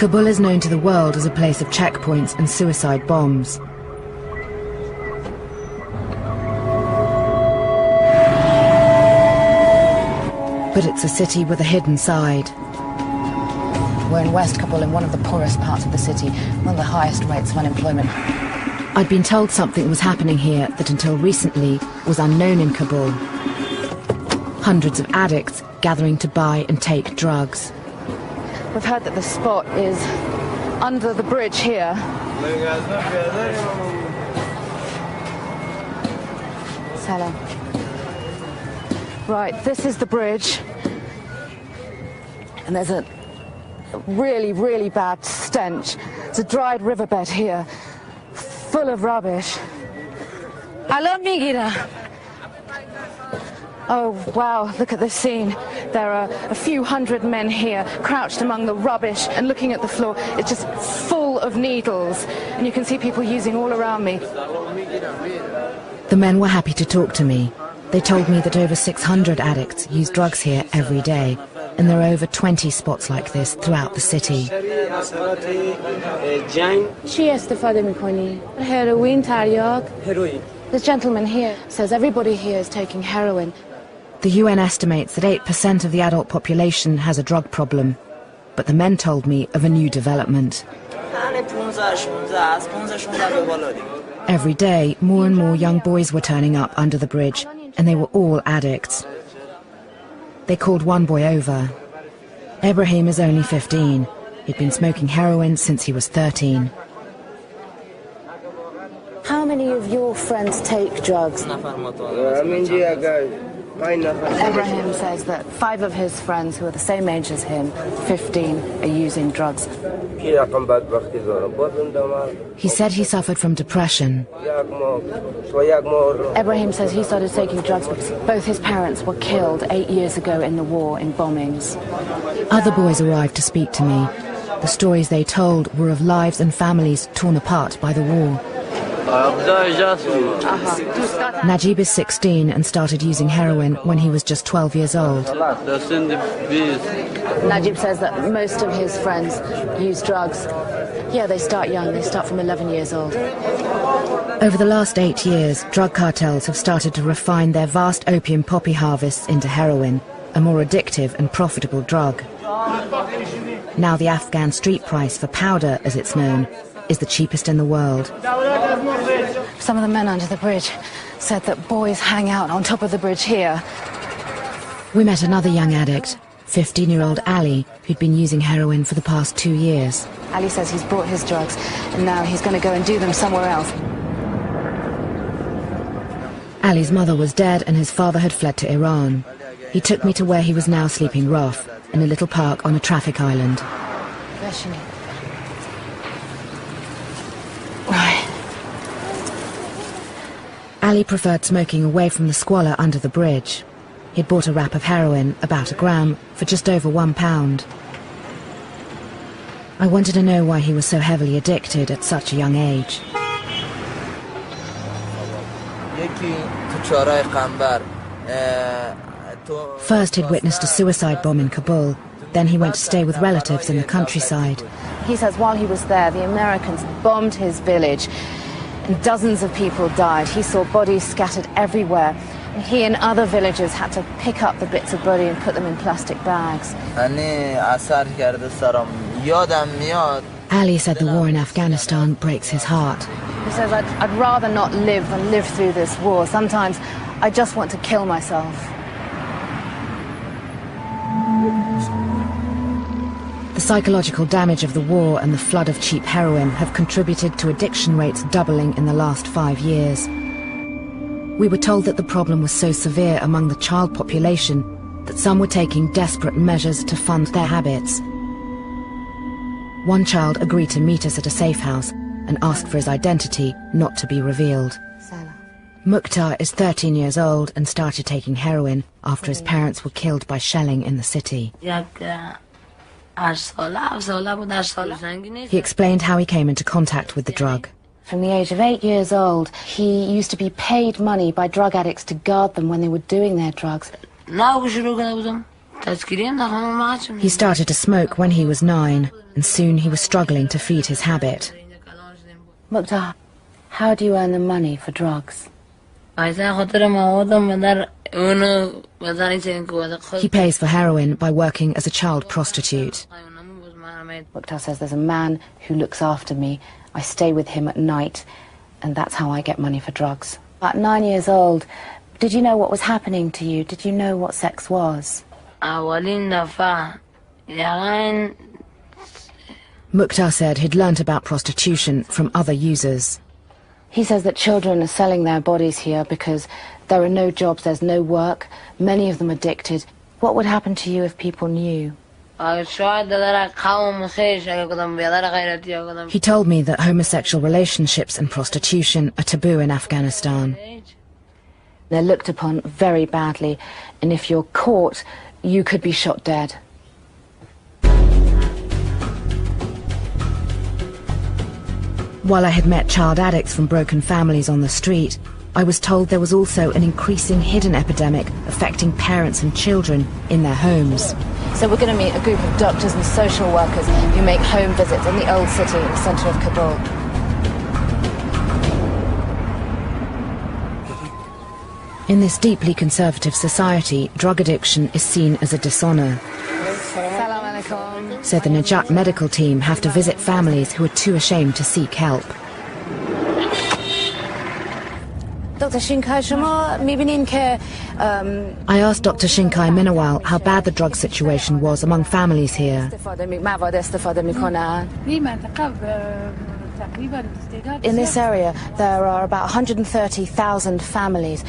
Kabul is known to the world as a place of checkpoints and suicide bombs. But it's a city with a hidden side. We're in West Kabul, in one of the poorest parts of the city, one of the highest rates of unemployment. I'd been told something was happening here that until recently was unknown in Kabul. Hundreds of addicts gathering to buy and take drugs. We've heard that the spot is under the bridge here. Salam. Right, this is the bridge. And there's a really, really bad stench. It's a dried riverbed here, full of rubbish. Alarmingly. Oh, wow, look at this scene. There are a few hundred men here, crouched among the rubbish and looking at the floor. It's just full of needles, and you can see people using all around me. The men were happy to talk to me. They told me that over 600 addicts use drugs here every day, and there are over 20 spots like this throughout the city. This gentleman here says everybody here is taking heroin. The UN estimates that 8% of the adult population has a drug problem, but the men told me of a new development. Every day, more and more young boys were turning up under the bridge, and they were all addicts. They called one boy over. Ibrahim is only 15. He'd been smoking heroin since he was 13. How many of your friends take drugs? Ibrahim says that 5 of his friends who are the same age as him, 15, are using drugs. He said he suffered from depression. Ibrahim says he started taking drugs because both his parents were killed 8 years ago in the war, in bombings. Other boys arrived to speak to me. The stories they told were of lives and families torn apart by the war. Najib is 16 and started using heroin when he was just 12 years old. Najib says that most of his friends use drugs. Yeah, they start young, they start from 11 years old. Over the last 8 years, drug cartels have started to refine their vast opium poppy harvests into heroin, a more addictive and profitable drug. Now the Afghan street price for powder, as it's known, is the cheapest in the world. Some of the men under the bridge said that boys hang out on top of the bridge here. We met another young addict, 15-year-old Ali, who'd been using heroin for the past 2 years. Ali says he's bought his drugs and now he's going to go and do them somewhere else. Ali's mother was dead and his father had fled to Iran. He took me to where he was now sleeping rough, in a little park on a traffic island. Ali preferred smoking away from the squalor under the bridge. He'd bought a wrap of heroin, about a gram, for just over £1. I wanted to know why he was so heavily addicted at such a young age. First he'd witnessed a suicide bomb in Kabul, then he went to stay with relatives in the countryside. He says while he was there, the Americans bombed his village, and dozens of people died. He saw bodies scattered everywhere. And he and other villagers had to pick up the bits of body and put them in plastic bags. Ali said the war in Afghanistan breaks his heart. He says, I'd rather not live than live through this war. Sometimes I just want to kill myself. The psychological damage of the war and the flood of cheap heroin have contributed to addiction rates doubling in the last 5 years. We were told that the problem was so severe among the child population that some were taking desperate measures to fund their habits. One child agreed to meet us at a safe house and asked for his identity not to be revealed. Mukhtar is 13 years old and started taking heroin after his parents were killed by shelling in the city. He explained how he came into contact with the drug. From the age of 8 years old, he used to be paid money by drug addicts to guard them when they were doing their drugs. He started to smoke when he was 9, and soon he was struggling to feed his habit. Mukhtar, how do you earn the money for drugs? He pays for heroin by working as a child prostitute. Mukhtar says there's a man who looks after me. I stay with him at night, and that's how I get money for drugs. At 9 years old, did you know what was happening to you? Did you know what sex was? Mukhtar said he'd learnt about prostitution from other users. He says that children are selling their bodies here because there are no jobs, there's no work, many of them addicted. What would happen to you if people knew? He told me that homosexual relationships and prostitution are taboo in Afghanistan. They're looked upon very badly, and if you're caught, you could be shot dead. While I had met child addicts from broken families on the street, I was told there was also an increasing hidden epidemic affecting parents and children in their homes. So we're going to meet a group of doctors and social workers who make home visits in the old city in the centre of Kabul. In this deeply conservative society, drug addiction is seen as a dishonour. So the Najat medical team have to visit families who are too ashamed to seek help. I asked Dr. Shinkai Minawal how bad the drug situation was among families here. In this area, there are about 130,000 families,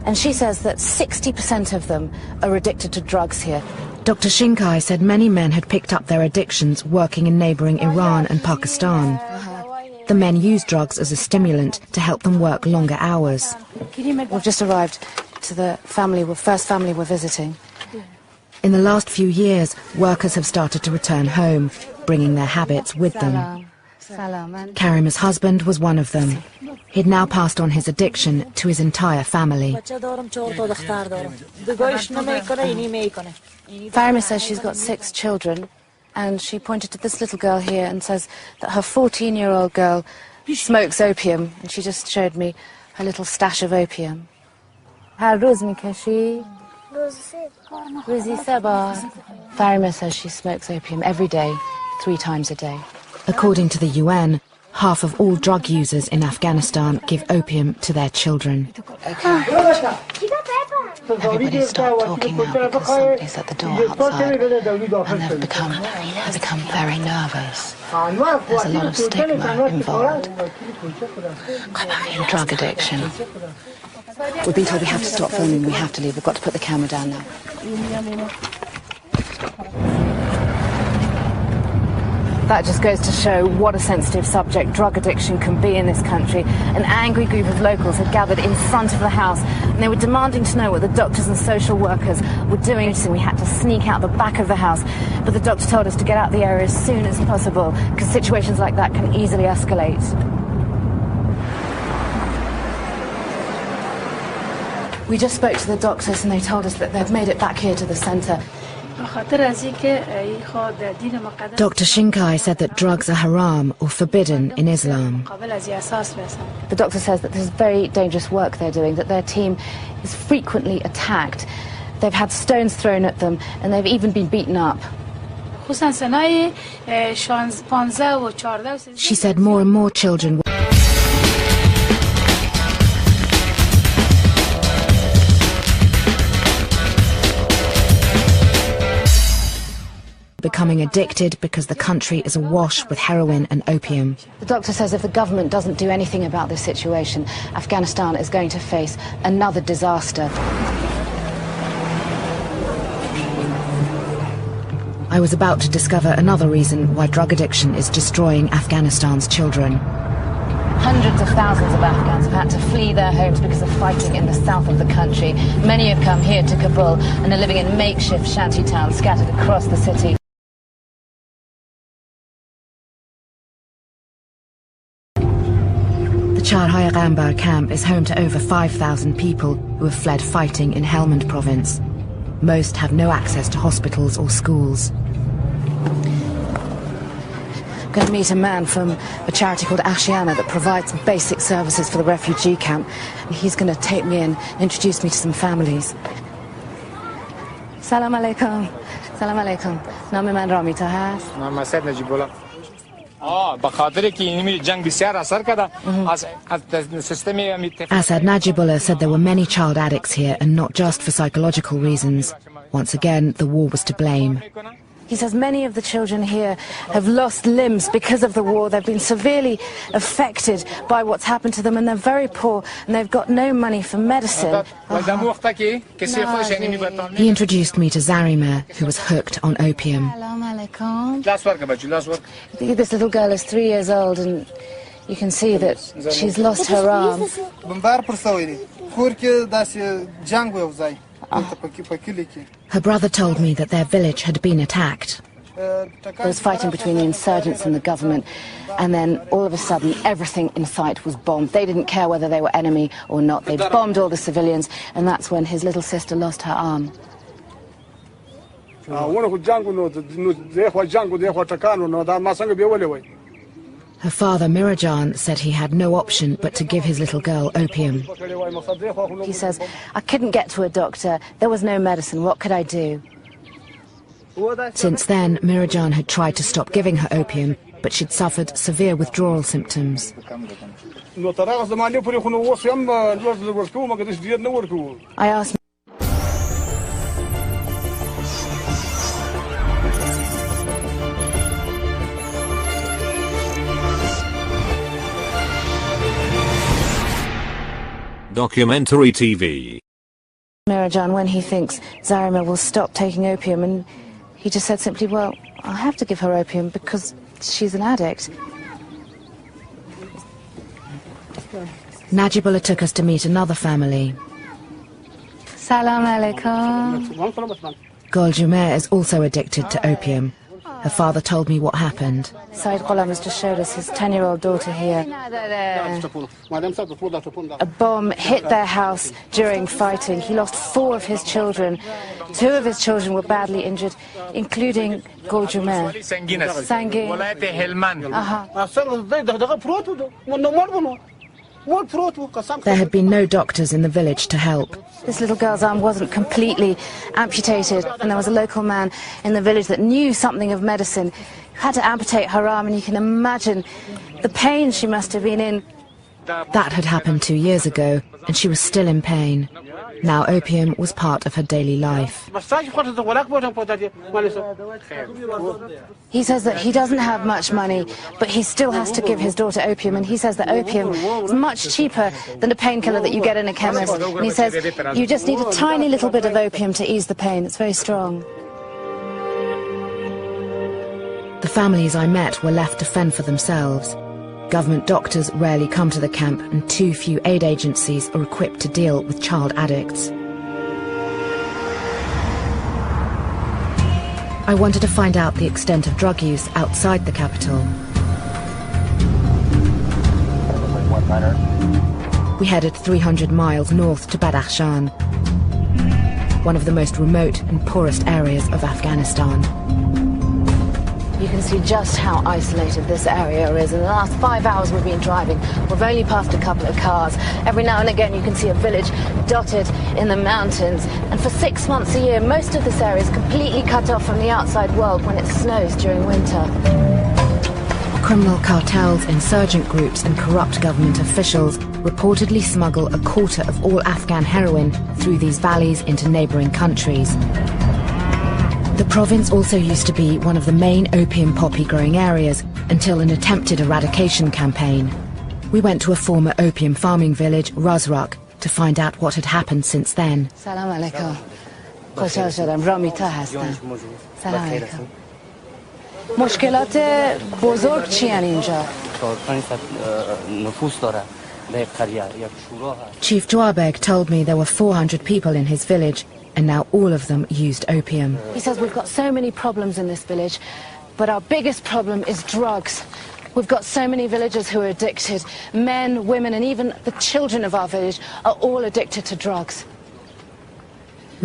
and she says that 60% of them are addicted to drugs here. Dr. Shinkai said many men had picked up their addictions working in neighbouring Iran and Pakistan. The men use drugs as a stimulant to help them work longer hours. We've just arrived to the first family we're visiting. In the last few years, workers have started to return home, bringing their habits with them. Karim's husband was one of them. He'd now passed on his addiction to his entire family. Farima says she's got 6 children, and she pointed to this little girl here and says that her 14-year-old girl smokes opium, and she just showed me her little stash of opium. Farima says she smokes opium every day, 3 times a day. According to the UN, half of all drug users in Afghanistan give opium to their children. Everybody stopped talking now because somebody's at the door outside, and they've become very nervous. There's a lot of stigma involved in drug addiction. We've been told we have to stop filming, we have to leave. We've got to put the camera down now. That just goes to show what a sensitive subject drug addiction can be in this country. An angry group of locals had gathered in front of the house, and they were demanding to know what the doctors and social workers were doing. So we had to sneak out the back of the house, but the doctor told us to get out the area as soon as possible, because situations like that can easily escalate. We just spoke to the doctors, and they told us that they've made it back here to the centre. Dr. Shinkai said that drugs are haram or forbidden in Islam. The doctor says that this is very dangerous work they're doing, that their team is frequently attacked. They've had stones thrown at them, and they've even been beaten up. She said more and more children becoming addicted because the country is awash with heroin and opium. The doctor says if the government doesn't do anything about this situation, Afghanistan is going to face another disaster. I was about to discover another reason why drug addiction is destroying Afghanistan's children. Hundreds of thousands of Afghans have had to flee their homes because of fighting in the south of the country. Many have come here to Kabul and are living in makeshift shanty towns scattered across the city. The Charhaya Gambar camp is home to over 5,000 people who have fled fighting in Helmand province. Most have no access to hospitals or schools. I'm going to meet a man from a charity called Ashiana that provides basic services for the refugee camp. And he's going to take me in, introduce me to some families. Salam alaikum. Salam alaikum. Name man Ramita has. Asad Najibullah said there were many child addicts here, and not just for psychological reasons. Once again, the war was to blame. He says many of the children here have lost limbs because of the war. They've been severely affected by what's happened to them, and they're very poor, and they've got no money for medicine. He introduced me to Zarima, who was hooked on opium. This little girl is 3 years old, and you can see that she's lost her arm. Her brother told me that their village had been attacked. There was fighting between the insurgents and the government, and then all of a sudden everything in sight was bombed. They didn't care whether they were enemy or not. They bombed all the civilians, and that's when his little sister lost her arm. Her father, Mirajan, said he had no option but to give his little girl opium. He says, I couldn't get to a doctor, there was no medicine, what could I do? Since then, Mirajan had tried to stop giving her opium, but she'd suffered severe withdrawal symptoms. I asked Documentary TV. Mirajan when he thinks Zarima will stop taking opium, and he just said simply, well, I'll have to give her opium because she's an addict. Najibullah took us to meet another family. Salam alaikum. Gul Jumeir is also addicted to opium. Her father told me what happened. Said Ghulam has just showed us his 10-year-old daughter here. A bomb hit their house during fighting. He lost 4 of his children. 2 of his children were badly injured, including Gul Jumeir. Sangin. There had been no doctors in the village to help. This little girl's arm wasn't completely amputated, and there was a local man in the village that knew something of medicine who had to amputate her arm, and you can imagine the pain she must have been in. That had happened 2 years ago, and she was still in pain. Now opium was part of her daily life. He says that he doesn't have much money, but he still has to give his daughter opium, and he says that opium is much cheaper than a painkiller that you get in a chemist. And he says you just need a tiny little bit of opium to ease the pain. It's very strong. The families I met were left to fend for themselves. Government doctors rarely come to the camp, and too few aid agencies are equipped to deal with child addicts. I wanted to find out the extent of drug use outside the capital. We headed 300 miles north to Badakhshan, one of the most remote and poorest areas of Afghanistan. You can see just how isolated this area is. In the last 5 hours we've been driving. We've only passed a couple of cars. Every now and again you can see a village dotted in the mountains. And for 6 months a year, most of this area is completely cut off from the outside world when it snows during winter. Criminal cartels, insurgent groups and corrupt government officials reportedly smuggle a quarter of all Afghan heroin through these valleys into neighbouring countries. The province also used to be one of the main opium poppy growing areas until an attempted eradication campaign. We went to a former opium farming village, Razrak, to find out what had happened since then. Salam alaikum. خوشحال شدم. رامیتا هستم. سلام علیکم. مشکلات بزرگ چی ان اینجا؟ Chief Dwabeg told me there were 400 people in his village, and now all of them used opium. He says we've got so many problems in this village, but our biggest problem is drugs. We've got so many villagers who are addicted. Men, women, and even the children of our village are all addicted to drugs.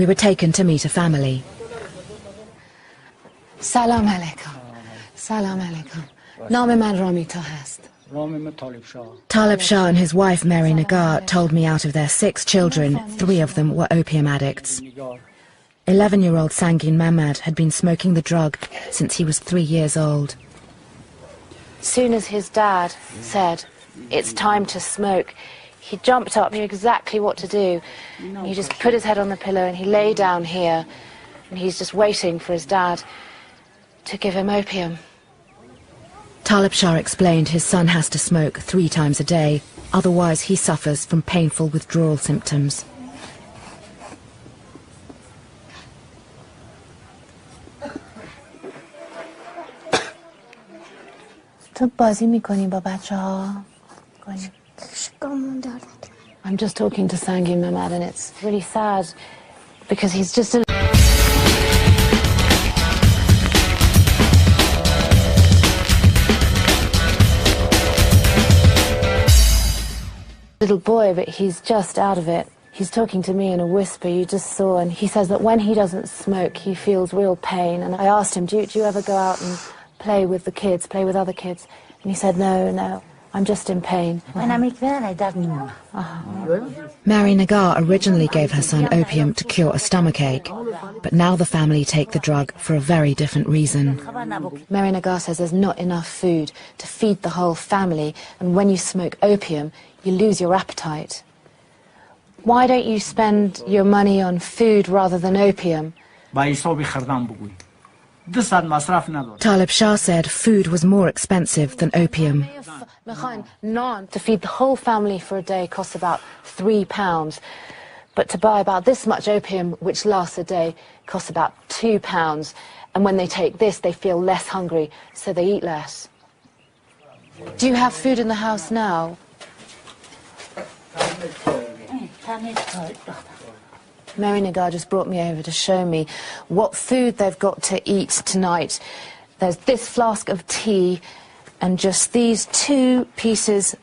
We were taken to meet a family. Salam alaikum. Salam alaikum. Naam man Ramita hast. Talib Shah and his wife Mary Nagar told me out of their 6 children, 3 of them were opium addicts. 11-year-old Sangin Mamad had been smoking the drug since he was 3 years old. Soon as his dad said, "It's time to smoke," he jumped up, knew exactly what to do. He just put his head on the pillow and he lay down here, and he's just waiting for his dad to give him opium. Talib Shah explained his son has to smoke 3 times a day, otherwise he suffers from painful withdrawal symptoms. I'm just talking to Sangin Mamad, and it's really sad because he's just a little boy, but he's just out of it. He's talking to me in a whisper, you just saw, and he says that when he doesn't smoke, he feels real pain. And I asked him, do you ever go out and play with the kids, play with other kids? And he said, no, I'm just in pain. Mary Nagar originally gave her son opium to cure a stomachache, but now the family take the drug for a very different reason. Mary Nagar says there's not enough food to feed the whole family, and when you smoke opium, you lose your appetite. Why don't you spend your money on food rather than opium? Talib Shah said food was more expensive than opium. To feed the whole family for a day costs about £3, but to buy about this much opium, which lasts a day, costs about £2. And when they take this, they feel less hungry, so they eat less. Do you have food in the house now? Mary Nagar just brought me over to show me what food they've got to eat tonight. There's this flask of tea and just these 2 pieces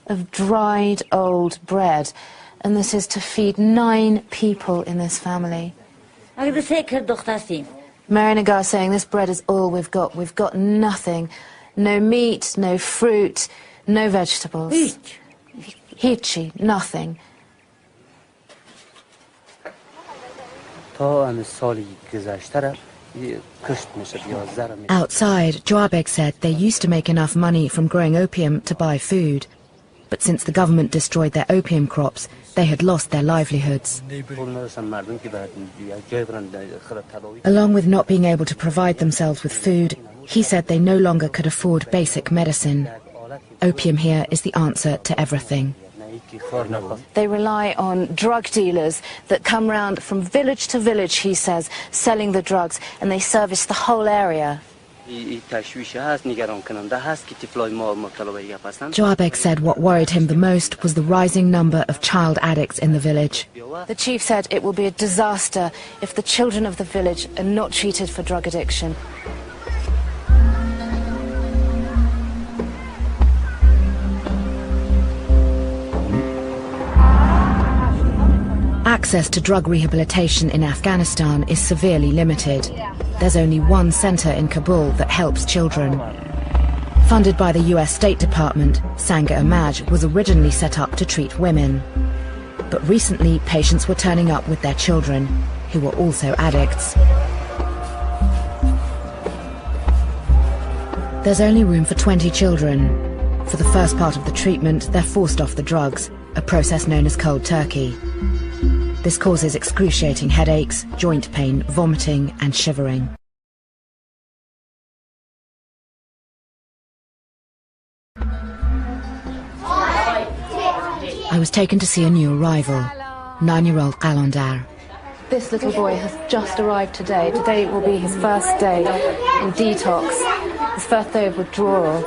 of dried old bread. And this is to feed 9 people in this family. Mary Nagar saying this bread is all we've got. We've got nothing. No meat, no fruit, no vegetables. Hichi, nothing. Outside, Joabek said they used to make enough money from growing opium to buy food. But since the government destroyed their opium crops, they had lost their livelihoods. Along with not being able to provide themselves with food, he said they no longer could afford basic medicine. Opium here is the answer to everything. They rely on drug dealers that come round from village to village, he says, selling the drugs, and they service the whole area. Joabek said what worried him the most was the rising number of child addicts in the village. The chief said it will be a disaster if the children of the village are not treated for drug addiction. Access to drug rehabilitation in Afghanistan is severely limited. There's only one centre in Kabul that helps children. Funded by the US State Department, Sangha-e-Maj was originally set up to treat women. But recently, patients were turning up with their children, who were also addicts. There's only room for 20 children. For the first part of the treatment, they're forced off the drugs, a process known as cold turkey. This causes excruciating headaches, joint pain, vomiting and shivering. I was taken to see a new arrival, 9-year-old Qalandar. This little boy has just arrived today. Today will be his first day in detox, his first day of withdrawal,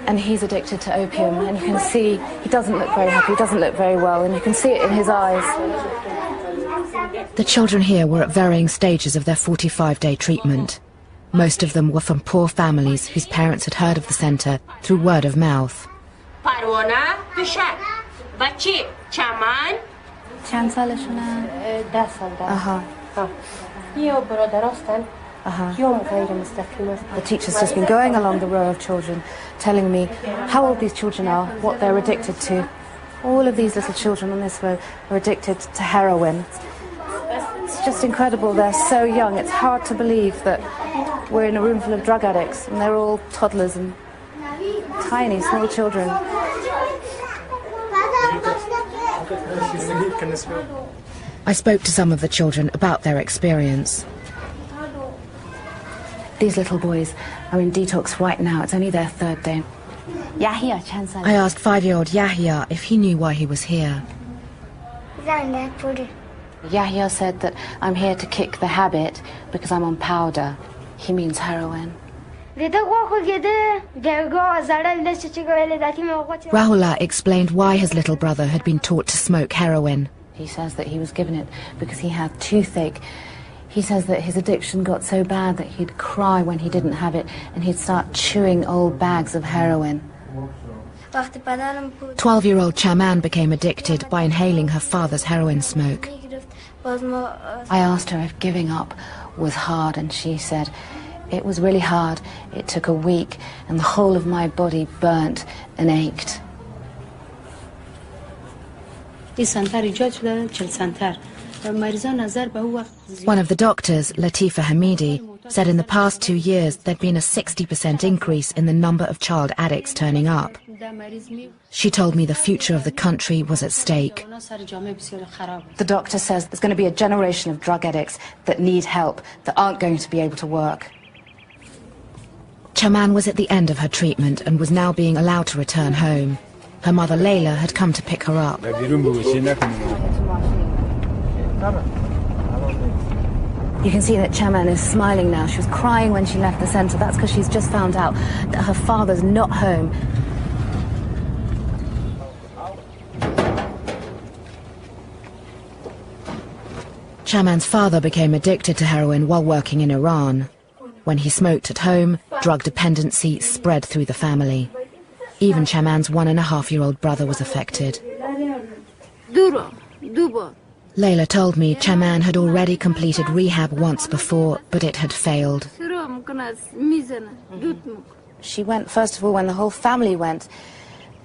and he's addicted to opium. And you can see he doesn't look very happy, he doesn't look very well, and you can see it in his eyes. The children here were at varying stages of their 45-day treatment. Most of them were from poor families whose parents had heard of the centre through word of mouth. چند سالشونه؟ 10 سال آها. یا برادر هستن یا غیر مستقیم است. The teacher's just been going along the row of children, telling me how old these children are, what they're addicted to. All of these little children on this row are addicted to heroin. It's just incredible, they're so young. It's hard to believe that we're in a room full of drug addicts and they're all toddlers and tiny, small children. I spoke to some of the children about their experience. These little boys are in detox right now. It's only their third day. I asked 5-year-old Yahya if he knew why he was here. Yahya said that I'm here to kick the habit because I'm on powder. He means heroin. Rahula explained why his little brother had been taught to smoke heroin. He says that he was given it because he had toothache. He says that his addiction got so bad that he'd cry when he didn't have it and he'd start chewing old bags of heroin. 12-year-old Chaman became addicted by inhaling her father's heroin smoke. I asked her if giving up was hard and she said, it was really hard. It took a week and the whole of my body burnt and ached. One of the doctors, Latifa Hamidi, said in the past 2 years there'd been a 60% increase in the number of child addicts turning up. She told me the future of the country was at stake. The doctor says there's going to be a generation of drug addicts that need help, that aren't going to be able to work. Chaman was at the end of her treatment and was now being allowed to return home. Her mother Layla had come to pick her up. You can see that Chaman is smiling now. She was crying when she left the centre. That's because she's just found out that her father's not home. Chaman's father became addicted to heroin while working in Iran. When he smoked at home, drug dependency spread through the family. Even Chaman's 1.5-year-old brother was affected. Layla told me Chaman had already completed rehab once before, but it had failed. She went, first of all, when the whole family went,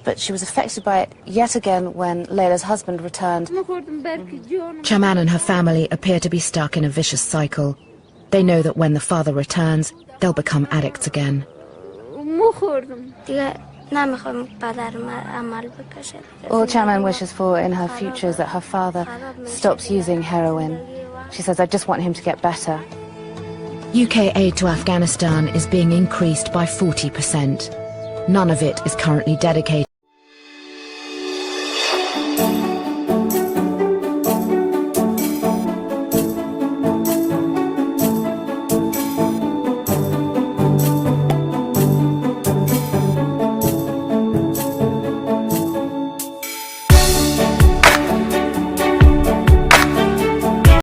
but she was affected by it yet again when Layla's husband returned. Chaman and her family appear to be stuck in a vicious cycle. They know that when the father returns, they'll become addicts again. All Chaman wishes for in her future is that her father stops using heroin. She says, I just want him to get better. UK aid to Afghanistan is being increased by 40%. None of it is currently dedicated